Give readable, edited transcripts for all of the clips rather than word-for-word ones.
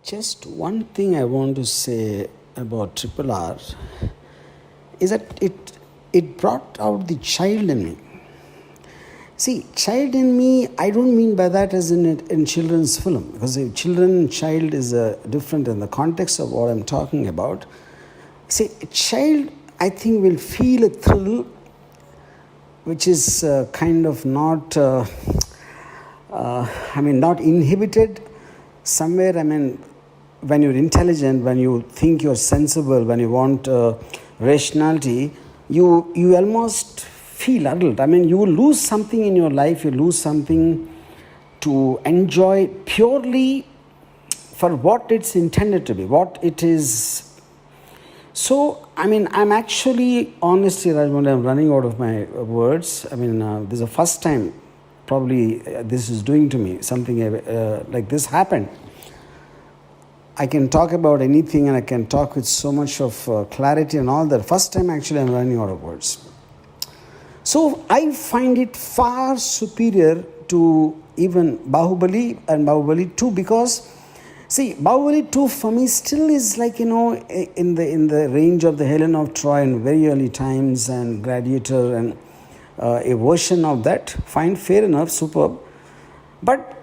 Just one thing I want to say about RRR is that it brought out the child in me. See, child in me, I don't mean by that as in children's film, because a children child is different in the context of what I'm talking about. See, a child, I think, will feel a thrill which is kind of not, not inhibited. Somewhere, when you're intelligent, when you think you're sensible, when you want rationality, you almost feel adult. You will lose something in your life, you lose something to enjoy purely for what it's intended to be, what it is. So, I'm actually, honestly, Rajamouli, I'm running out of my words. This is the first time probably this is doing to me, something like this happened. I can talk about anything and I can talk with so much of clarity and all that. First time actually I'm running out of words. So I find it far superior to even Bahubali and Bahubali 2, because see, Bahubali 2 for me still is like, in the range of the Helen of Troy in very early times, and Gladiator and a version of that. Fine, fair enough, superb. But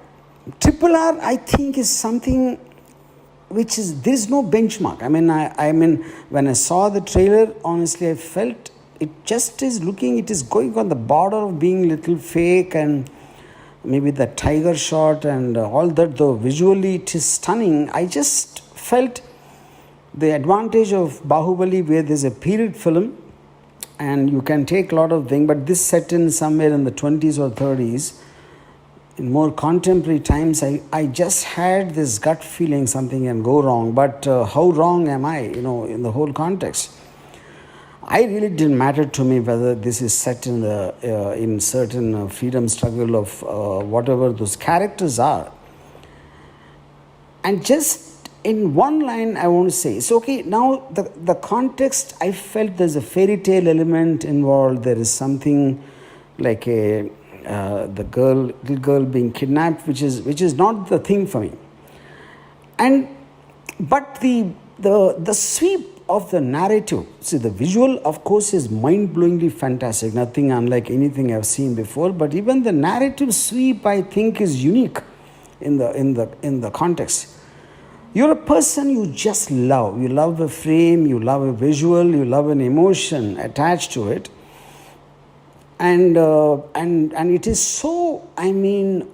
RRR, I think, is something which is, there is no benchmark. When I saw the trailer, honestly, I felt it just is looking, it is going on the border of being a little fake, and maybe the tiger shot and all that, though visually it is stunning. I just felt the advantage of Bahubali, where there's a period film and you can take a lot of things, but this set in somewhere in the 20s or 30s, in more contemporary times. I just had this gut feeling something can go wrong, but how wrong am I, in the whole context? I really didn't matter to me whether this is set in in certain freedom struggle of whatever those characters are. And just in one line, I want to say, so okay, now the context, I felt there's a fairy tale element involved. There is something like the little girl being kidnapped, which is not the thing for me. But the sweep of the narrative, see, the visual, of course, is mind-blowingly fantastic, nothing unlike anything I've seen before. But even the narrative sweep, I think, is unique in the context. You're a person you just love. You love a frame, you love a visual, you love an emotion attached to it. And it is so,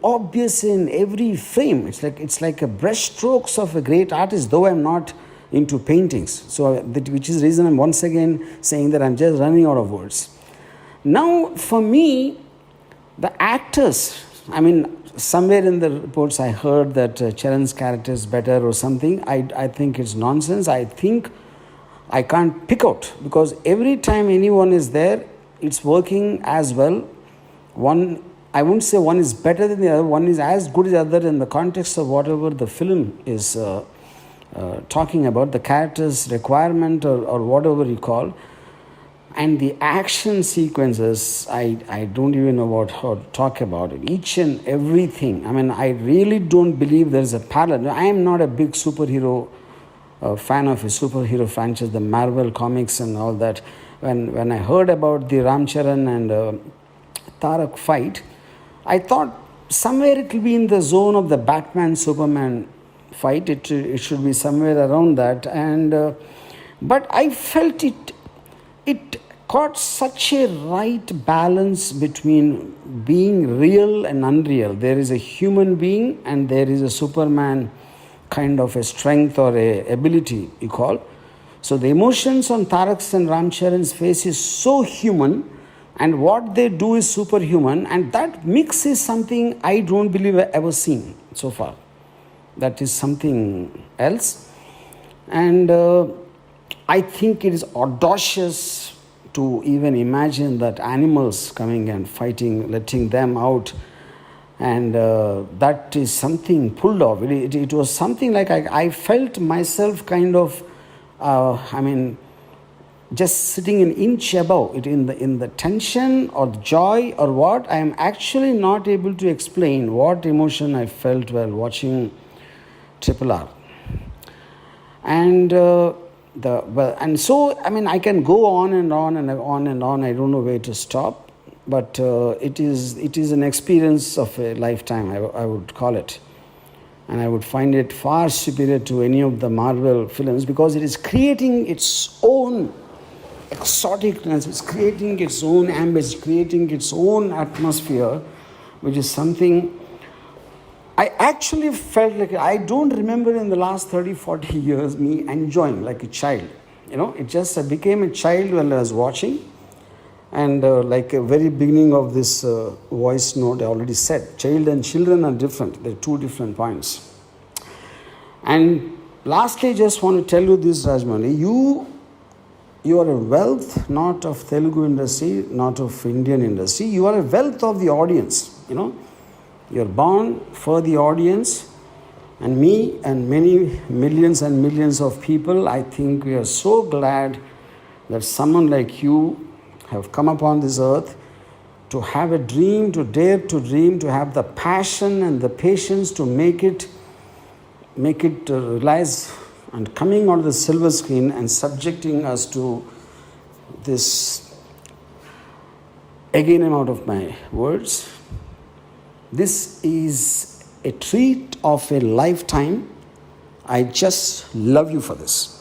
obvious in every frame. It's like a brush strokes of a great artist, though I'm not into paintings. So, which is the reason I'm once again saying that I'm just running out of words. Now, for me, the actors, somewhere in the reports I heard that Charan's character is better or something. I think it's nonsense. I think I can't pick out, because every time anyone is there, it's working as well. I wouldn't say one is better than the other. One is as good as the other in the context of whatever the film is talking about, the character's requirement or whatever you call. And the action sequences, I don't even know how to talk about it. Each and everything. I really don't believe there's a parallel. I am not a big superhero fan of a superhero franchise, the Marvel comics and all that. When I heard about the Ram Charan and Tarak fight, I thought somewhere it will be in the zone of the Batman-Superman fight. It should be somewhere around that. But I felt it got such a right balance between being real and unreal. There is a human being and there is a Superman kind of a strength or a ability, you call. So the emotions on Tarak's and Ram Charan's face is so human, and what they do is superhuman, and that mix is something I don't believe I've ever seen so far. That is something else. And I think it is audacious to even imagine that animals coming and fighting, letting them out. And that is something pulled off. It was something like I felt myself kind of, just sitting an inch above it in the tension or the joy or what. I am actually not able to explain what emotion I felt while watching RRR. And I mean, I can go on and on and on and on. I don't know where to stop, but it is an experience of a lifetime, I would call it. And I would find it far superior to any of the Marvel films, because it is creating its own exoticness, it's creating its own ambience, creating its own atmosphere, which is something I actually felt like, I don't remember in the last 30, 40 years me enjoying like a child. It just became a child while I was watching. And like a very beginning of this voice note, I already said, child and children are different. They're two different points. And lastly, just want to tell you this, Rajamouli, you are a wealth not of Telugu industry, not of Indian industry. You are a wealth of the audience. You're born for the audience, and me and many millions and millions of people. I think we are so glad that someone like you have come upon this earth to have a dream, to dare to dream, to have the passion and the patience to make it realize, and coming on the silver screen and subjecting us to this, again I'm out of my words. This is a treat of a lifetime. I just love you for this.